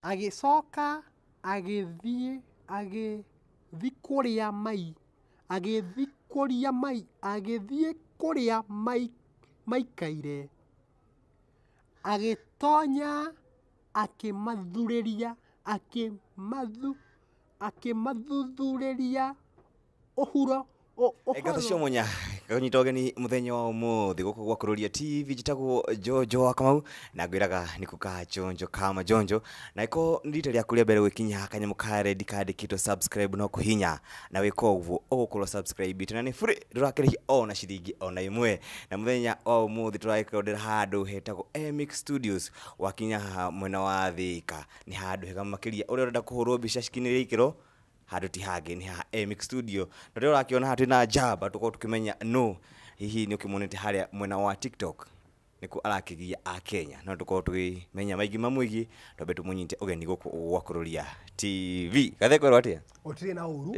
agicoka agithie kuria mai agithie kuria maikaire agitonya akimathuthuria uhuro Gatho munya kanyita ogeni muthenya wa umuthi guku gwa Kururia TV jitagwo Njonjo wa Kamau na ngwiraga nikuka Njonjo kama Njonjo na iko ndite ria kuria mbere gwikinya kanyamu ka red card kito subscribe no kuhinya na wiko uguo ugukorwo subscribe tena ni free durakirihi ona ciringi ona imwe na muthenya wa umuthi turaikondera handu hetagwo Mix Studios wakinya mwena wa Thika ni handu hega makiria uri urenda kuhurwo mbica cikinire ikiro handu ti hangi ni ha Mix Studio na rero rakiona hatu na jaba tuko tukimenya no hihi ni ukimonete haria mwena wa TikTok niku arakigia a Kenya no tuko tukimenya maigi mamwigi tobe tumunyite ogeni guku gwa Kururia TV gatheko atia otire na uru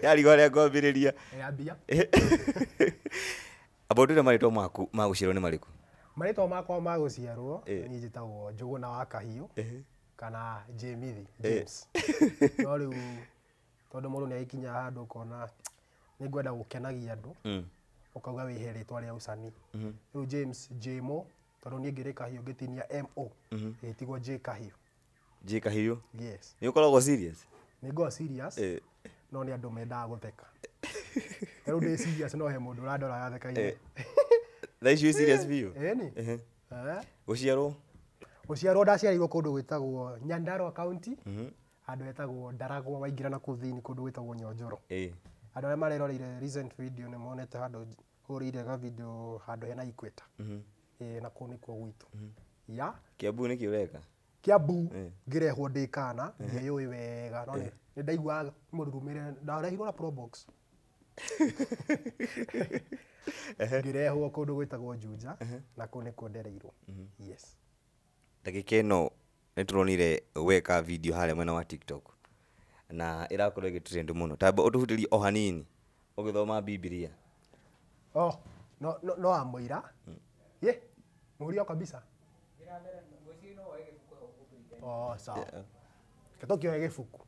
yari gore ngobiriria yambia abodure marito maku maguciro ni mariku marito makwa maguciarwo ni njitagwo Njugu na wa kahiu kana James no riu tondu mundu ni aikinya handu kona ni ngwenda gukenagia andu ukauga wihe ritwa ria ucani riu James Jmo tondu ni ngire kahiu ngitinia MO itigwo J kahiu yes ni ukoragwo serious ni go serious no ni andu mendaga gutheka riu ndi serious no he mundu urandora yatheka-ine that is serious view ni Uciarwo ndaciarirwo kundu gwitagwo Nyandarua County andu etagwo Ndaragwa waingira na kuthini kundu gwitagwo Njonjo andu aria mareroreire recent video ni monete handu hurire ga video handu hena ikweta na kuu ni kuo gwitu ya Kiambu ni kiureka Kiambu ngirehwo ndikana ngeyui wega no ni ndaigua mururumire ndarehirwo na probox ngirehwo kundu gwitagwo Juja na kuu ni kuo ndereirwo yes dakika ino nituronire weka video hale mwena wa TikTok na irakorwo igitrend muno tabo utuhutirie o hanini ugithoma Biblia no amoira ye murio kabisa sawa katokio egefuku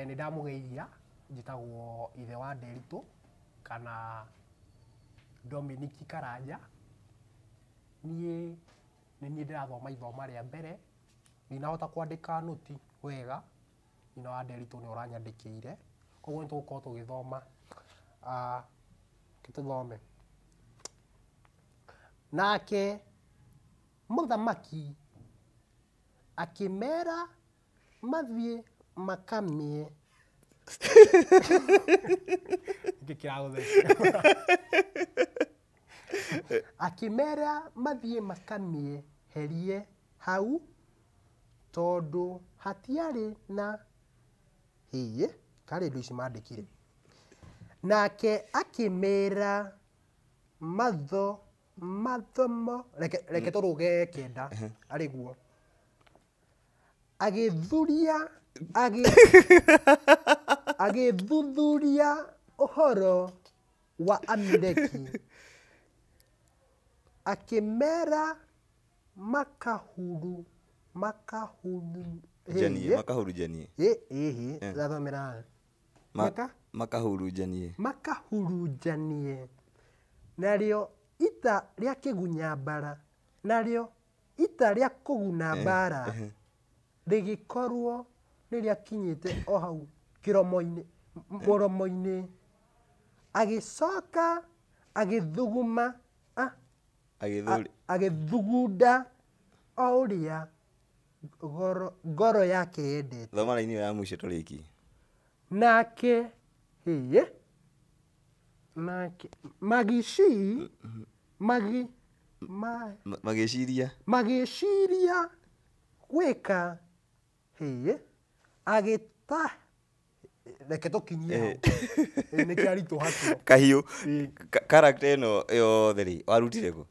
ni ndamugeiria njitagwo ithe wa Nderitu kana Dominic Karanja ni ndirathoma ithoma ria mbere ni nahota kwandika noti wega ni na Nderitu ni uranyandikiire koguo ni tugukorwo tugithoma kituthome nake muthamaki akimera mathie makamie akimera mathie makamie herie hau tondu hatiari na kare ndu ici mandikire nake akimera mathomo reke turuge kenda ariguo agithuthuria uhoro wa Amireki akimera makahuru janie zathomera makahuru janie nario ita ria kigunya mbara nario ita ria kuguna mbara rigikorwo ni ria kinyite o hau kiromo-ini muromo-ini agicoka agithuguma agithugunda o uria ngoro yake yendete thoma raini ya mwisho turiki nake magiciria gwika agita reke tukinyie ni kiaritu hatu kahiu character eno yothe ri warutire ku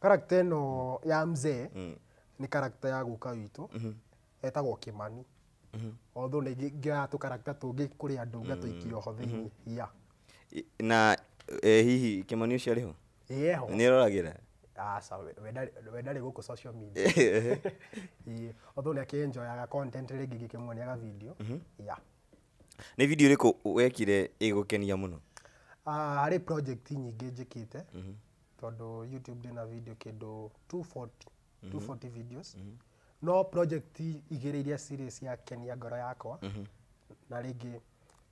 character eno ya mzee ni character ya guka witu etagwo Kimani although ni ngia tu character tungi kuri andu ngatuikio ho thiini na hihi Kimani ucio ariho yeho ni roragira asa we ndari guku social media although ni akienjoyaga content rĩngĩ gĩkĩmuonia video yeah. Nĩ video ĩrĩkũ wekire ĩgũkenia mũno? Harĩ project nyingĩ njĩkĩte tondũ YouTube ndĩna video kĩndũ 240 videos no project igĩrĩ iria series ya kenia ngoro yakwa na rĩngĩ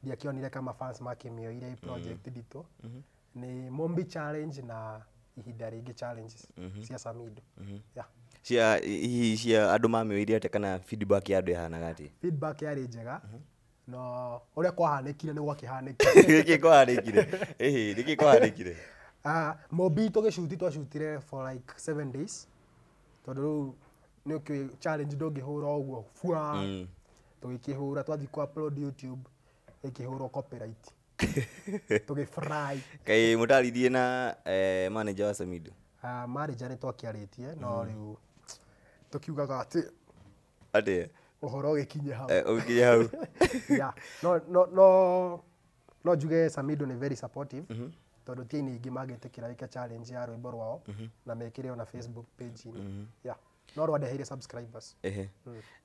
ndiakĩonire kama fans makĩmĩoire project nditũ ni Mombi challenge na ihinda rĩngĩ challenges cia Samido yeah. cia andũ mamĩoire atĩa kana feedback ya andũ ĩhanaga atĩa? Feedback yarĩ njega no ũrĩa kwahanĩkire nĩ gwakĩhanĩkire. Nĩkĩ kwahanĩkire? Nĩkĩ kwahanĩkire? Mombi twacutire for like 7 days tondũ rĩu nĩkĩ challenge ndũngĩhũra ũguo fua tũgĩkĩhũra twathi ku upload YouTube ĩkĩhũrwo copyright tũgĩfry. Kaĩ mũtarithie na manager wa Samido? Manager nĩ twakĩarĩtie no rĩu tũkiugaga atĩ ũhoro ũgĩkinye hau. Ũgĩkinye hau. Yeah. No njuge Samido nĩ very supportive tondũ tieni ingĩ magĩtĩkĩra ĩka challenge ya rwĩmbo rwao na mekĩre ona Facebook page yeah. No rwandeheire subscribers.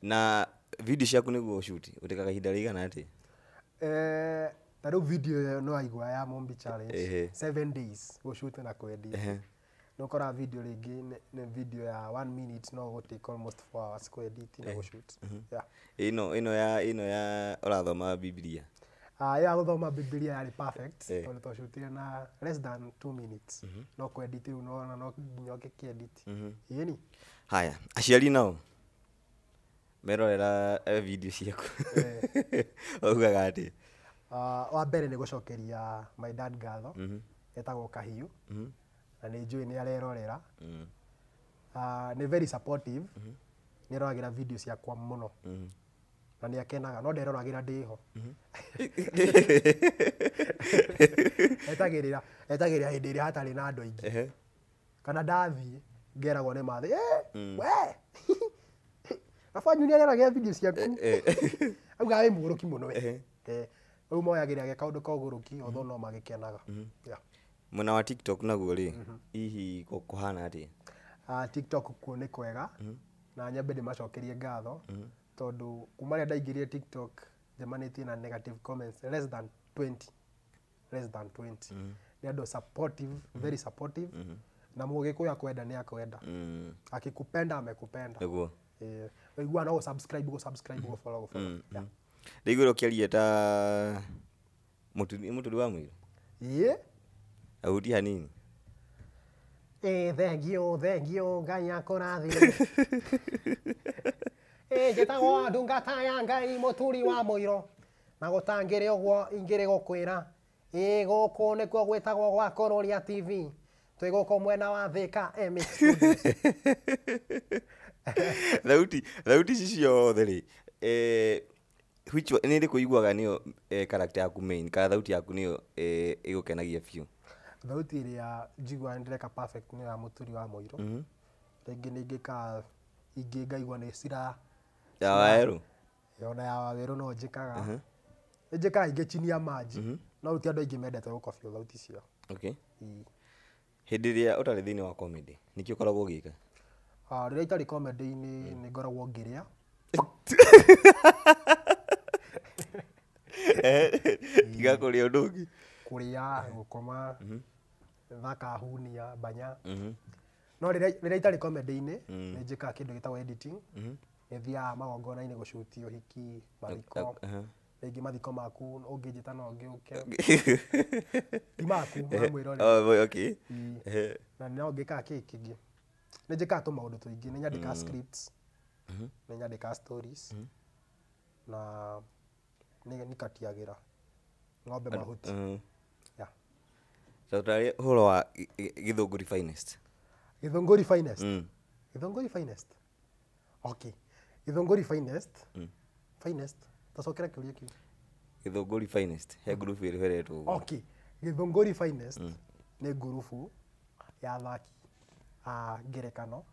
Na video ciaku nĩguo shoot ũtekaga ihinda rĩigana atĩa? Na rĩu video no aigua ya Mombi challenge 7 days go shoot na kwedi no kora video rĩngĩ nĩ video ya 1 minute no go take almost 4 hours ku edit na go shoot yeah. ino ya ũrathoma Biblia ya gũthoma Biblia yarĩ perfect tondũ twashutire na less than 2 minutes no ku edit no nginya ũgĩkĩedit yeni. Haya, aciari nao merorera video ciaku ugaga atĩ? Wa mbere nĩ gũcokeria my dad ngatho etagwo Kahiu na nĩ njũĩ nĩ arerorera nĩ very supportive nĩ aroragĩra video ciakwa mũno na nĩ akenaga no nderoragĩra ndĩho etagĩrĩra hĩndĩ ĩrĩa hatarĩ na andũ aingĩ kana ndathiĩ ngeragwo nĩ mathĩ we afanyu nĩ areragia video ciaku auga wĩ mũgũrũki mũno we rĩu moyagĩrĩra kaũndũ ka ũgũrũki although no magĩkenaga yeah. Mwena wa TikTok naguo rĩ hihi kũhana atĩa? TikTok kuo nĩ kwega na nyambe ndĩmacokerie ngatho tondũ kuma rĩrĩa ndaingĩrire TikTok njemanĩtie na negative comments less than 20 nĩ andũ supportive very supportive na mũgĩkũyũ akwenda nĩ akwenda akikupenda amekupenda nĩguo iguana go subscribe go follow yeah. Rĩu ũkĩaria ta mũturi wa mwĩrĩ auti hanini thengio Ngai akũrathime njĩtagwo ndungata ya Ngai mũturi wa mũiro na gũtangĩrĩ ũguo ingĩrĩ gũkwĩra gũkũ nĩkuo gwĩtagwo gwa Kururia TV twĩ gũkũ mwena wa Thika MX Studios. Thauti ciothe rĩ which nĩ ĩrĩkũ iguaga nĩyo character yaku main kana thauti yaku nĩyo ĩgũkenagia biũ? Thauti ĩrĩa njiguaga ndĩreka perfect nĩ ya mũturi wa mũiro rĩngĩ nĩ ingĩ ngaigua nĩ cira ya Waweru yona ya Waweru no njĩkaga njĩkaga ingĩ chini ya maji no ti andũ aingĩ mendete gũkobio thauti cio. Okay. Hĩndĩ ĩrĩa ũtarĩ thĩinĩ wa comedy nĩkĩ ũkoragwo ũgĩka? Rĩrĩa itarĩ comedy-inĩ nĩ ngoragwo ngĩrĩa tiga kũrĩa ũndũ ũngĩ kũrĩa gũkoma thaka hunia banya no rĩrĩa itarĩ comedy-inĩ nĩ njĩkaga kĩndũ gĩtagwo editing nĩ thiaga magongona-inĩ gũcuti ũhiki mathiko rĩngĩ mathiko maku ũngĩnjĩta no ngĩũke ti maku okay na no ngĩkaga kĩngĩ nĩ njĩkaga tũmaũndũ tũingĩ nĩ nyandĩkaga scripts nĩ nyandĩkaga stories na nĩ katiagĩra ng'ombe mahuti yeah. Tũtarĩ ũhoro wa Gĩthũngũri finest. Gĩthũngũri finest Gĩthũngũri finest okay Gĩthũngũri finest finest tacokera kĩũria kĩu Gĩthũngũri finest he group ĩrĩheretwo okay Gĩthũngũri finest nĩ group ya athaki a ngerekano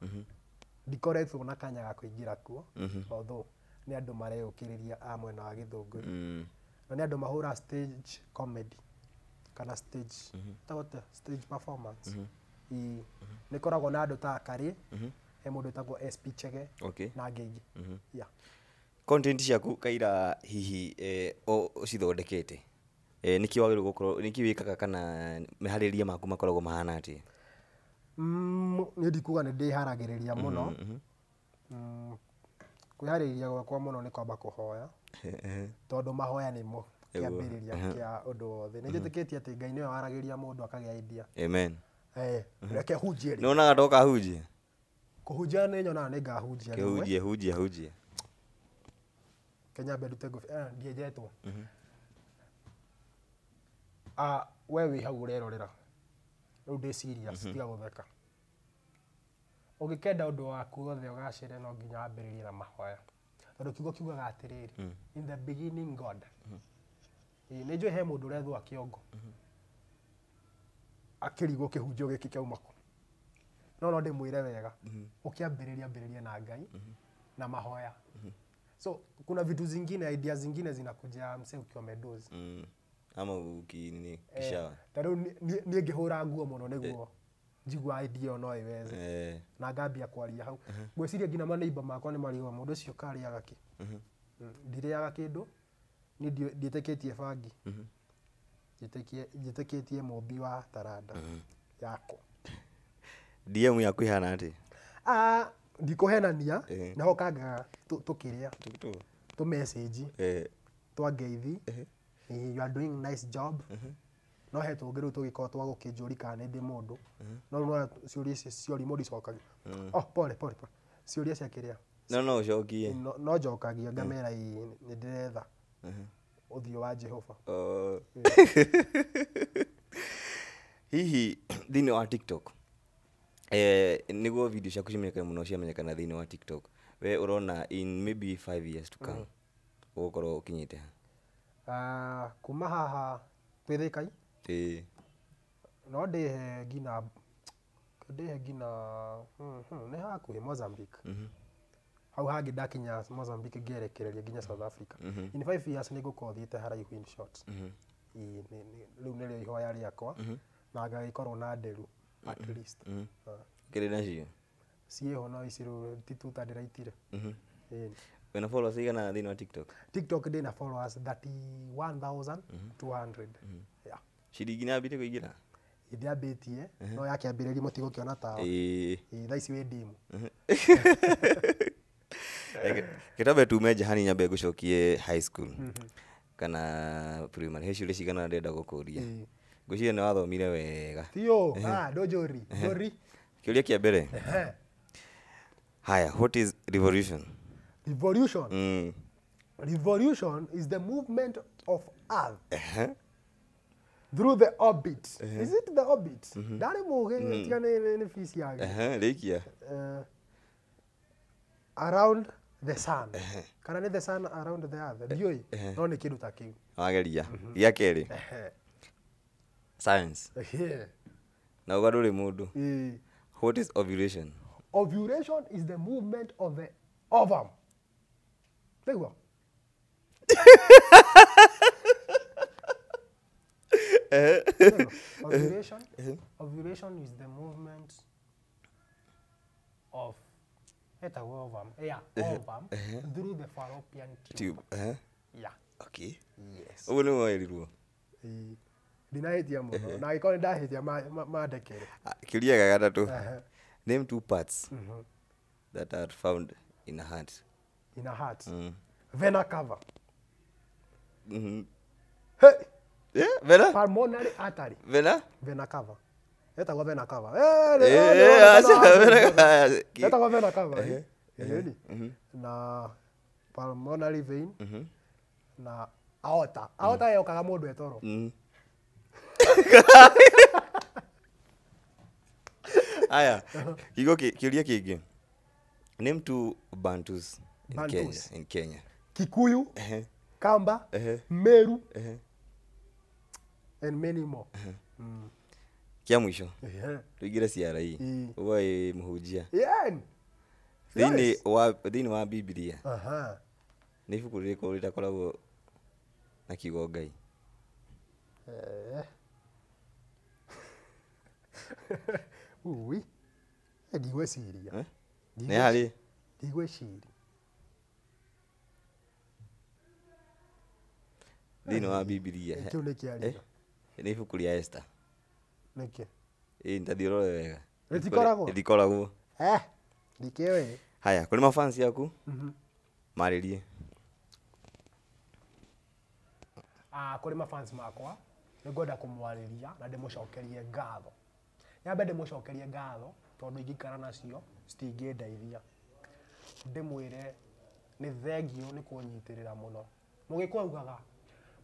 ndikoretwo na kanya ga kũingĩra kuo although nĩ andũ mareyũkĩrĩria a mwena wa Gĩthũngũri na nĩ andũ mahũra stage comedy kana stage stage performance nä koragwo na andå ta karä he må ndå tagwo SP Chege na angä ingä. Content ciaku kaira hihi o cithondekete niki wagä gå niki wä kaga kana meharä ria maku makoragwo mahana atä? Nä ndikuga nä ndä haragä rä ria må no kwä harä ria gwakwa må no nä kwamba kå hoya tondå mahoya nä mo kä ambä rä ria kä a å ndå wothe. Nä njä tä kä tie atä Ngai nä we waragä ria må ndå akagä idea. Amen. Reke hunjie nä onaga ndoka hunjie kå hunjia nä nyonaga nä ngahunjia hunjie Kenya mbe ndute ngå ndienjetwo we wä hau å rerorera rä u ndä serious tiga gå theka å gä kenda å ndå waku wothe å gacä re no nginya wambä rä rie na mahoya tondå kiugo kiugaga atä rä rä in the beginning God nä njå he må ndå å rethwo akä ongo akä rigwo kä hunjio gä kä kä aumako no ndä mwä re wega å kä ambä rä rie na Ngai na mahoya. So kuna vitu zingine idea zingine zinakuja mse ukiwa medozi ama ukini kishawa taro nie ngihura nguo muno niguo njigwa idea no iweze na ngambia kwaria hau gweciria ngina maneiba makwa ni mariwa mundu cio kari agaki ndiriaga kindu ni nditeketie bangi nditeketie mumbi wa taranda yako DM yaku ihana ati ndikuhenania naho kanga tukiria tu message twa ngeithi you are doing nice job no he tungä tugikoo twa gukinjuri kana ndi mundu no no ciuria ciori modi cokagia pole ciuria cia kiria no cokie no njokagia ngamera ni ndiretha uthio wa Jehova. Hihi thini wa TikTok niguo video ciaku cimenyekana muno ciamenyekana thini wa TikTok we urona in maybe 5 years to come ugukorwo ukinyite kuma haha twithikai no ndihe ngina nä hakuhä Mozambique hau hangä ndakinya Mozambique ngerekereria nginya South Africa in 5 years nä ngå korwo thiä te haraihu in short rä u nä rä ihoya rä akwa na ngagä korwo na nderu at least kä rä nacio ciä ho no icirå tituta ndä raitire wena followers igana thini wa TikTok ndä na followers 31,200 ciringi na mbire kuingira ndiambä tie no yake ambä rä ri må tigå kä ona tawa thaa ici wä ndimu kitabe tume jahani nyambe gå cokie high school kana primary he ciuria cigana ndenda gå kå ria ngå ciria nä wathomire wega tio ndå njåri kä uria kä a mbere haya what is revolution? Revolution is the movement of earth through the orbit. Is it the orbit? Ndari muge tia ni fisi yake rikia around the sun kana ni the sun around the earth ndioi no ni kindu ta kiu wageria ya keri science na ugaduri mundu what is ovulation? Ovulation is the movement of the ovum. Tegwa ovulation is the movement of ovum through the fallopian tube. Yeah. Okay. Yes. Ubu ni mwaerirwo ndinahitia muno na gikoni ndahitia mandekere kiuria gagatatu name 2 parts that are found in a heart. Vena cava. Hey. Vena? Pulmonary artery. Vena cava. Etagwo vena cava. Etagwo vena cava. Na pulmonary vein na aorta. Aorta yokaga mundu etoro. Aya, kiuria kingi name 2 Bantus in Kenya. Kikuyu, Kamba, Meru, and many more. Kia mwisho tuigire ciara uwe muhunjia thini wa Biblia ni ibuku ririko ritakoragwo na kiugo Ngai? Ui. Ndigweciria. Nĩ harĩ Ndigweciria. thĩinĩ wa Bibilia. Kĩu nĩ kĩarĩga. Nĩ ibuku rĩa Esther. Nĩkĩ? Ndathiĩ ũrore wega. Rĩtikoragwo? Ndikĩũĩ. Haya, kũrĩ mafans yaku? Marĩrie. Kũrĩ mafans makwa, nĩngwenda kũmwarĩria na ndĩmũcokerie ngatho. Nyambe ndĩmũcokerie ngatho tondũ ingĩikara nacio citingĩndeithia. Ndĩmwĩre nĩ thengio nĩ kũnyitĩrĩra mũno. Mũgĩkũyũ augaga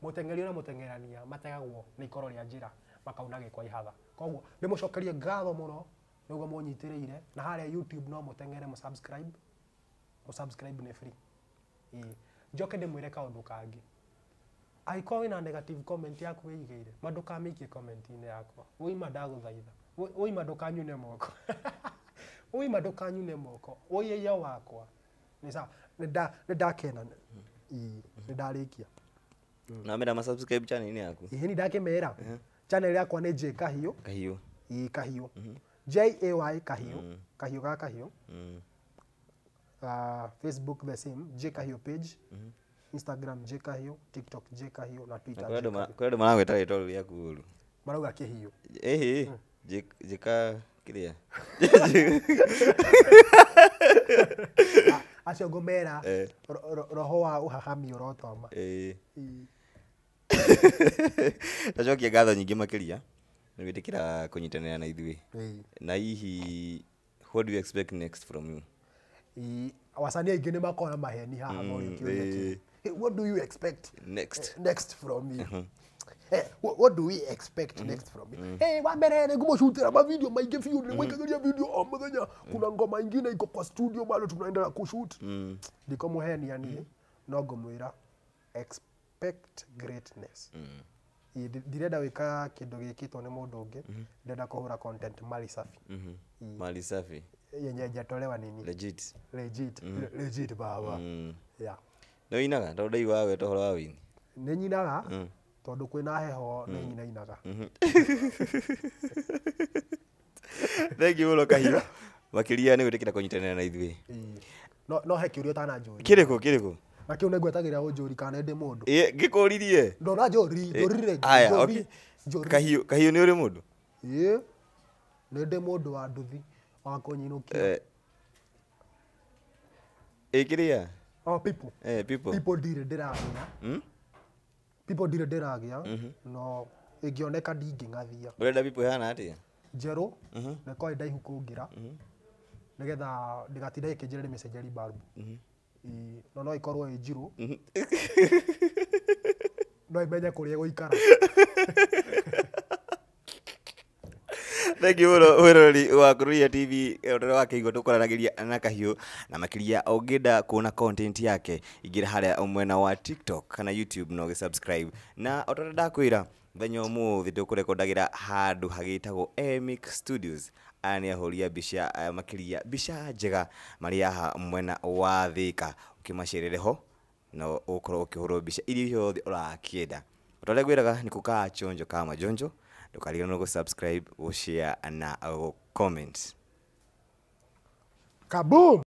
mũteng'eri na mũteng'erania mategagwo nĩ ikoro rĩa njĩra makauna gĩkwa ihatha. Koguo ndĩmũcokerie ngatho mũno nĩguo mũnyitĩrĩire na harĩa YouTube no mũteng'ere mũsubscribe. Mũsubscribe nĩ free. Njoke ndĩmwĩre kaũndũ kangĩ. Angĩkorwo wĩna negative comment yaku wĩigĩire, ndũkamĩikie comment-inĩ yakwa. Woima ndagũthaitha. Woima ndũkanyune moko. Woima ndũkanyune moko. Woiya wakwa. Nĩ sawa. Nĩndakena. Nĩndarĩkia. Na mera subscribe channel-inĩ yaku. Nĩ ndakĩmera. Channel yakwa nĩ J Kahiu. Kahiu. Kahiu. JAY Kahiu. Kahiu ga Kahiu. Facebook the same, J Kahiu page. Instagram J Kahiu, TikTok J Kahiu na Twitter. Kwenda maragweta rĩtwa rĩaku ũru. Marauga Kihiu. Jika kĩrĩa. Acio ngũmera roho wa ũhahami ũrotoma. Ndacokia ngatho nyingĩ makĩria nĩ gwĩtĩkĩra kũnyitanĩra na ithuĩ. Na hihi what do you expect next from you? Wasanii aingĩ nĩ makona maheni haha morio. What do you expect next from me? What do we expect next from me? Wa mbere nĩ ngũmũshutĩra mavideo maingĩ biũ, nĩ mwĩkagĩria video o mũthenya. Kuna ngoma ingine iko kwa studio bado tunaendelea kushoot. Ndiko mũhenia niĩ no ngũmwĩra expect greatness. Ndirenda gwĩka kĩndũ gĩkĩtwo nĩ mũndũ ũngĩ, ndĩrenda kũhũra content mali safi. Mali safi. Yenye njatolewa nini? Legit baba. Yeah. Nĩ wĩinaga tondũ ndaigua wagweta ũhoro wa wĩini. Nĩ nyinaga tondũ kwĩna heho nĩ nyinainaga. Thank you mũno Kahiu. Makĩria nĩ gwĩtĩkĩra kũnyitanĩra na ithuĩ. No he kĩũria ũtananjũria. Kĩrĩkũ? Na kĩu nĩngwetagĩra ũnjũri kana ndĩ mũndũ. Ngĩkũririe. Ndona njũrire. Aya, okay. Kahiu nĩ ũrĩ mũndũ? Nĩ ndĩ mũndũ wa nduthi wa kũnyinũkia. Kĩrĩa? People. People ndiragia. People ndiragia. No ĩngĩoneka ndingĩng'athia. Ũrenda people hana atĩa? Njerũ na kwa ndaihu kũngira. Nĩgetha ndigatinde ĩkĩnjĩra nĩ message bulb. No ikorwo ĩ njirũ. No imenye kũrĩa gũikara. Thank you mũno wĩrori wa Kururia TV ũrĩa wakĩigua tũkũranagĩria na Kahiu na makĩria ũngĩenda kuona content yake ingĩra harĩa mwena wa TikTok kana YouTube no gĩ-subscribe na ũtore ndakwĩra mũthenya ũmũthĩ tũkũrekondagĩra handũ hagĩtagwo Mix Studios. Aya nĩ ahũria mbica makĩria mbica njega marĩ haha mwena wa Thika ũkĩmacerere ho na ũkorwo ũkĩhũrwo mbica iria ciothe ũrakĩenda. Ũtore ngwĩraga nĩ Njonjo kama Njonjo. Ndũkariganĩrwo gũ-subscribe, gũ-share na gũ-comment. Kaboom!